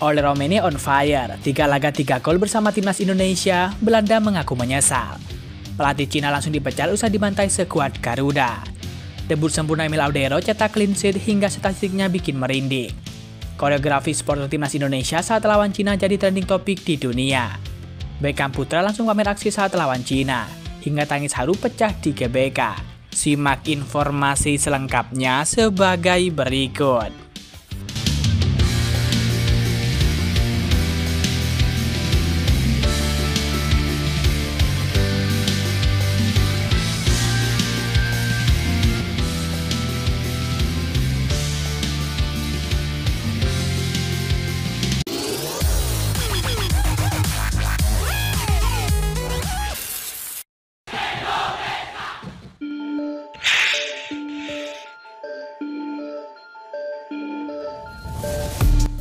Oleh Romeni on fire, 3 laga 3 gol bersama timnas Indonesia, Belanda mengaku menyesal. Pelatih Cina langsung dipecat usai dibantai skuad Garuda. Debut sempurna Emil Audero cetak clean sheet hingga statistiknya bikin merinding. Koreografi supporter timnas Indonesia saat lawan Cina jadi trending topik di dunia. Beckham Putra langsung pamer aksi saat lawan Cina, hingga tangis haru pecah di GBK. Simak informasi selengkapnya sebagai berikut.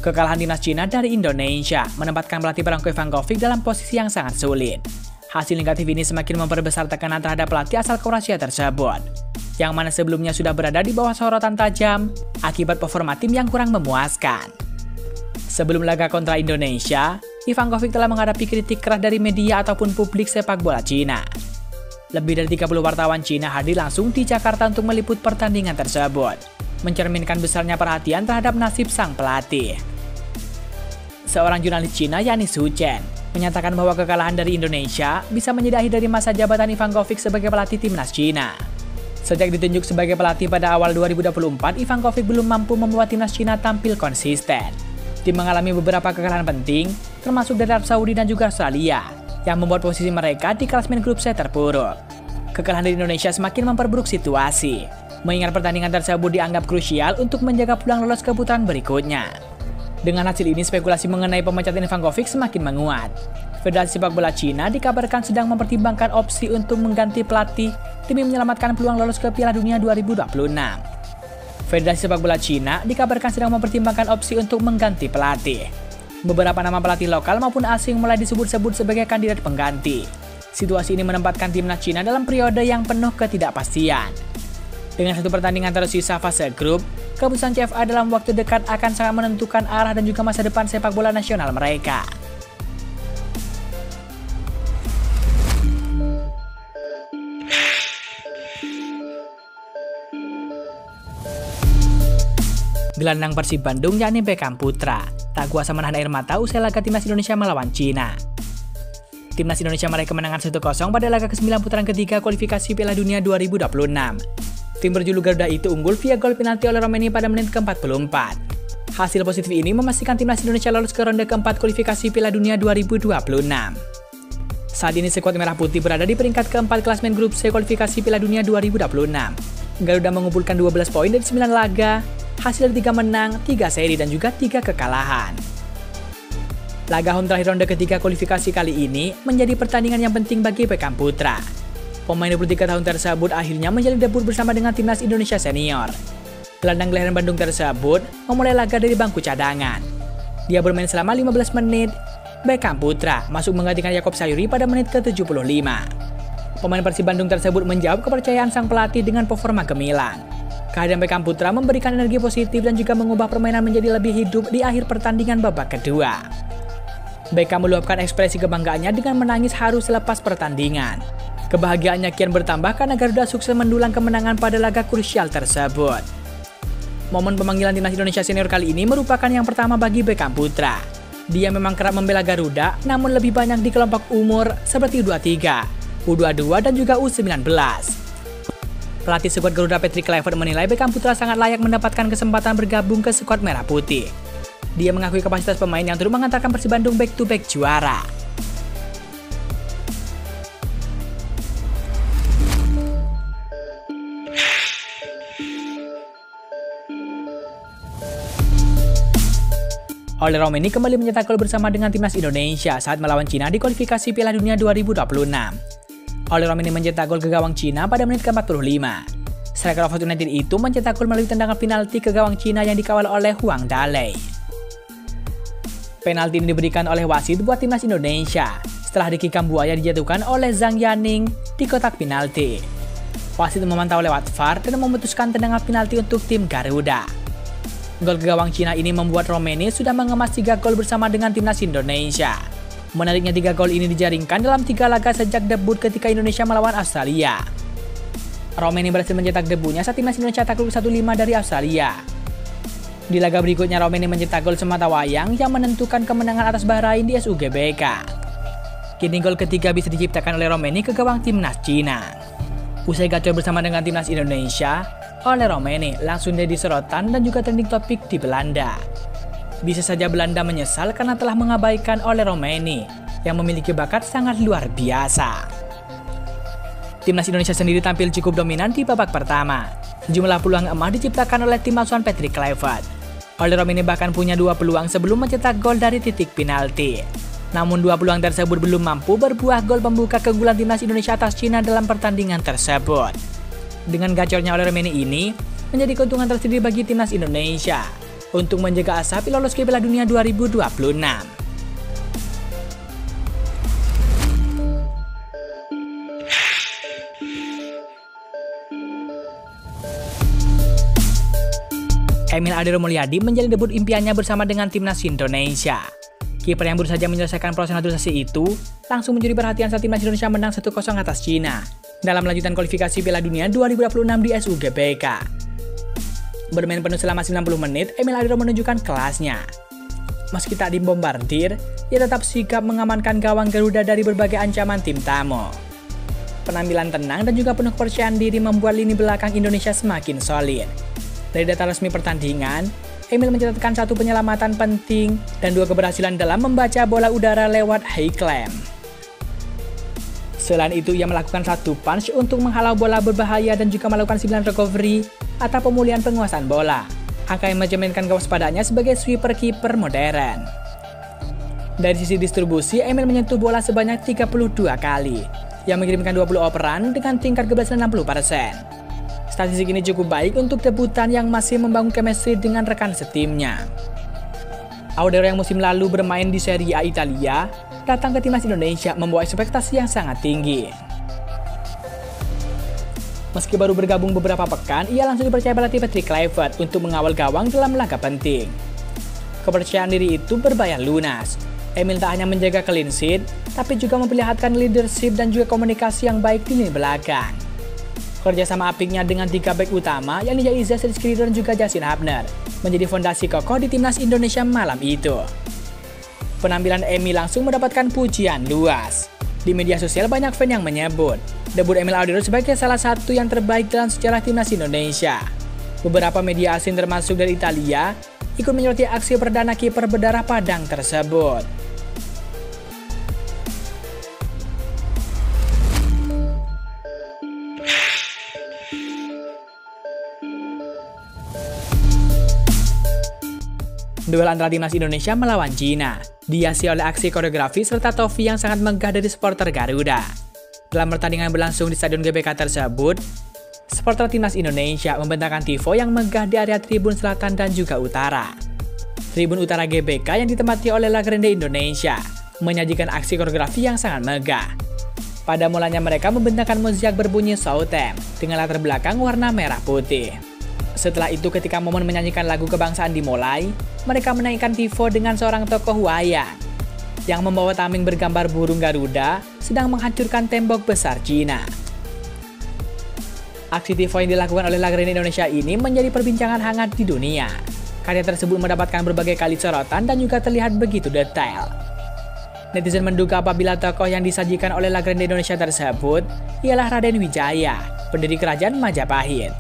Kekalahan timnas Cina dari Indonesia menempatkan pelatih Branko Ivankovic dalam posisi yang sangat sulit. Hasil negatif ini semakin memperbesar tekanan terhadap pelatih asal Kroasia tersebut, yang mana sebelumnya sudah berada di bawah sorotan tajam akibat performa tim yang kurang memuaskan. Sebelum laga kontra Indonesia, Ivankovic telah menghadapi kritik keras dari media ataupun publik sepak bola Cina. Lebih dari 30 wartawan Cina hadir langsung di Jakarta untuk meliput pertandingan tersebut, mencerminkan besarnya perhatian terhadap nasib sang pelatih. Seorang jurnalis Cina yakni Su Chen menyatakan bahwa kekalahan dari Indonesia bisa menjadi akhir dari masa jabatan Ivankovic sebagai pelatih timnas Cina. Sejak ditunjuk sebagai pelatih pada awal 2024, Ivankovic belum mampu membuat timnas Cina tampil konsisten. Tim mengalami beberapa kekalahan penting, termasuk dari Arab Saudi dan juga Australia, yang membuat posisi mereka di klasemen grup C terpuruk. Kekalahan dari Indonesia semakin memperburuk situasi, mengingat pertandingan tersebut dianggap krusial untuk menjaga peluang lolos ke putaran berikutnya. Dengan hasil ini, spekulasi mengenai pemecatan Ivankovic semakin menguat. Federasi Sepak Bola Cina dikabarkan sedang mempertimbangkan opsi untuk mengganti pelatih demi menyelamatkan peluang lolos ke Piala Dunia 2026. Federasi Sepak Bola Cina dikabarkan sedang mempertimbangkan opsi untuk mengganti pelatih. Beberapa nama pelatih lokal maupun asing mulai disebut-sebut sebagai kandidat pengganti. Situasi ini menempatkan timnas Cina dalam periode yang penuh ketidakpastian. Dengan satu pertandingan tersisa fase grup, keputusan CFA dalam waktu dekat akan sangat menentukan arah dan juga masa depan sepak bola nasional mereka. Gelandang Persib Bandung yakni Beckham Putra tak kuasa menahan air mata usai laga timnas Indonesia melawan Cina. Timnas Indonesia meraih kemenangan 1-0 pada laga ke-9 putaran ketiga kualifikasi Piala Dunia 2026. Tim berjuluk Garuda itu unggul via gol penalti oleh Romeni pada menit ke-44. Hasil positif ini memastikan timnas Indonesia lolos ke ronde keempat kualifikasi Piala Dunia 2026. Saat ini skuad Merah Putih berada di peringkat keempat klasemen grup C kualifikasi Piala Dunia 2026. Garuda mengumpulkan 12 poin dari 9 laga, hasil dari 3 menang, 3 seri dan juga 3 kekalahan. Laga home terakhir ronde ketiga kualifikasi kali ini menjadi pertandingan yang penting bagi Beckham Putra. Pemain 23 tahun tersebut akhirnya menjalin debut bersama dengan timnas Indonesia senior. Gelandang kelahiran Bandung tersebut memulai laga dari bangku cadangan. Dia bermain selama 15 menit. Beckham Putra masuk menggantikan Yakob Sayuri pada menit ke-75. Pemain Persib Bandung tersebut menjawab kepercayaan sang pelatih dengan performa gemilang. Kehadiran Beckham Putra memberikan energi positif dan juga mengubah permainan menjadi lebih hidup di akhir pertandingan babak kedua. Beckham meluapkan ekspresi kebanggaannya dengan menangis haru selepas pertandingan. Kebahagiaannya kian bertambah karena Garuda sukses mendulang kemenangan pada laga krusial tersebut. Momen pemanggilan timnas Indonesia senior kali ini merupakan yang pertama bagi Beckham Putra. Dia memang kerap membela Garuda, namun lebih banyak di kelompok umur seperti U23, U22 dan juga U19. Pelatih skuad Garuda Patrick Kluivert menilai Beckham Putra sangat layak mendapatkan kesempatan bergabung ke skuad Merah Putih. Dia mengakui kapasitas pemain yang turut mengantarkan Persib Bandung back-to-back juara. Oleh Romeni kembali mencetak gol bersama dengan timnas Indonesia saat melawan Cina di kualifikasi Piala Dunia 2026. Oleh Romeni mencetak gol ke gawang Cina pada menit ke-45. Striker Oxford United itu mencetak gol melalui tendangan penalti ke gawang Cina yang dikawal oleh Huang Dalei. Penalti ini diberikan oleh wasit buat timnas Indonesia setelah dikikam buaya dijatuhkan oleh Zhang Yaning di kotak penalti. Wasit memantau lewat VAR dan memutuskan tendangan penalti untuk tim Garuda. Gol gawang Cina ini membuat Romeni sudah mengemas 3 gol bersama dengan timnas Indonesia. Menariknya 3 gol ini dijaringkan dalam 3 laga sejak debut ketika Indonesia melawan Australia. Romeni berhasil mencetak debutnya saat timnas Indonesia takluk 1-5 dari Australia. Di laga berikutnya Romeni mencetak gol sematawayang yang menentukan kemenangan atas Bahrain di SUGBK. Kini gol ketiga bisa diciptakan oleh Romeni ke gawang timnas Cina. Usai gacor bersama dengan timnas Indonesia, oleh Romeni langsung jadi sorotan dan juga trending topik di Belanda. Bisa saja Belanda menyesal karena telah mengabaikan oleh Romeni yang memiliki bakat sangat luar biasa. Timnas Indonesia sendiri tampil cukup dominan di babak pertama. Sejumlah peluang emas diciptakan oleh tim asuhan Patrick Kluivert. Oleh Romeni bahkan punya 2 peluang sebelum mencetak gol dari titik penalti. Namun 2 peluang tersebut belum mampu berbuah gol pembuka keunggulan timnas Indonesia atas Cina dalam pertandingan tersebut. Dengan gacornya oleh Romeni ini, menjadi keuntungan tersendiri bagi timnas Indonesia untuk menjaga asa lolos ke Piala Dunia 2026. Emil Adero Mulyadi menjalin debut impiannya bersama dengan timnas Indonesia. Kiper yang baru saja menyelesaikan proses naturalisasi itu langsung menjadi perhatian saat timnas Indonesia menang 1-0 atas Cina dalam lanjutan kualifikasi Piala Dunia 2026 di SUGBK. Bermain penuh selama 90 menit, Emil Adero menunjukkan kelasnya. Meski tak dibombardir, ia tetap sigap mengamankan gawang Garuda dari berbagai ancaman tim tamu. Penampilan tenang dan juga penuh kepercayaan diri membuat lini belakang Indonesia semakin solid. Dari data resmi pertandingan, Emil mencatatkan 1 penyelamatan penting dan 2 keberhasilan dalam membaca bola udara lewat high climb. Selain itu, ia melakukan 1 punch untuk menghalau bola berbahaya dan juga melakukan 9 recovery atau pemulihan penguasaan bola. Angka yang mencerminkan kewaspadaannya sebagai sweeper kiper modern. Dari sisi distribusi, Emil menyentuh bola sebanyak 32 kali, yang mengirimkan 20 operan dengan tingkat keberhasilan 60%. Statistik ini cukup baik untuk debutan yang masih membangun chemistry dengan rekan setimnya. Adero yang musim lalu bermain di Serie A Italia, datang ke timnas Indonesia membawa ekspektasi yang sangat tinggi. Meski baru bergabung beberapa pekan, ia langsung dipercaya pelatih Patrick Kluivert untuk mengawal gawang dalam laga penting. Kepercayaan diri itu berbayar lunas. Emil tak hanya menjaga clean sheet, tapi juga memperlihatkan leadership dan juga komunikasi yang baik di lini belakang. Kerjasama apiknya dengan 3 bek utama, yakni Yaiza, Rizky Ridho dan juga Justin Hubner, menjadi fondasi kokoh di timnas Indonesia malam itu. Penampilan Emil langsung mendapatkan pujian luas. Di media sosial banyak fan yang menyebut debut Emil Adero sebagai salah satu yang terbaik dalam sejarah timnas Indonesia. Beberapa media asing termasuk dari Italia ikut menyoroti aksi perdana kiper berdarah Padang tersebut. Duel antara timnas Indonesia melawan Cina dihiasi oleh aksi koreografi serta topi yang sangat megah dari supporter Garuda. Dalam pertandingan berlangsung di Stadion GBK tersebut, supporter timnas Indonesia membentangkan tifo yang megah di area tribun selatan dan juga utara. Tribun utara GBK yang ditempati oleh legenda Indonesia menyajikan aksi koreografi yang sangat megah. Pada mulanya mereka membentangkan mozaik berbunyi Southam dengan latar belakang warna merah putih. Setelah itu ketika momen menyanyikan lagu kebangsaan dimulai, mereka menaikkan tifo dengan seorang tokoh wayang yang membawa tameng bergambar burung Garuda sedang menghancurkan tembok besar Cina. Aksi tifo yang dilakukan oleh legenda Indonesia ini menjadi perbincangan hangat di dunia. Karya tersebut mendapatkan berbagai kali sorotan dan juga terlihat begitu detail. Netizen menduga apabila tokoh yang disajikan oleh legenda Indonesia tersebut ialah Raden Wijaya, pendiri kerajaan Majapahit.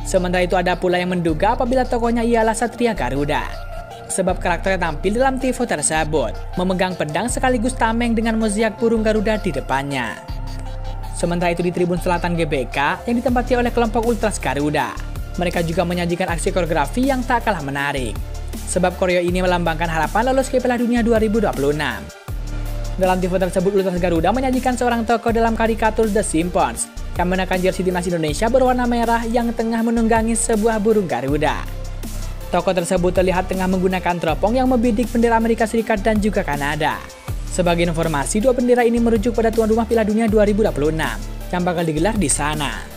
Sementara itu ada pula yang menduga apabila tokohnya ialah Satria Garuda, sebab karakternya tampil dalam tifo tersebut, memegang pedang sekaligus tameng dengan mozaik burung Garuda di depannya. Sementara itu di tribun selatan GBK yang ditempati oleh kelompok Ultras Garuda, mereka juga menyajikan aksi koreografi yang tak kalah menarik, sebab koreo ini melambangkan harapan lolos ke Piala Dunia 2026. Dalam tifo tersebut Ultras Garuda menyajikan seorang tokoh dalam karikatur The Simpsons yang mengenakan jersey timnas Indonesia berwarna merah yang tengah menunggangi sebuah burung Garuda. Tokoh tersebut terlihat tengah menggunakan teropong yang membidik bendera Amerika Serikat dan juga Kanada. Sebagai informasi, 2 bendera ini merujuk pada tuan rumah Piala Dunia 2026 yang bakal digelar di sana.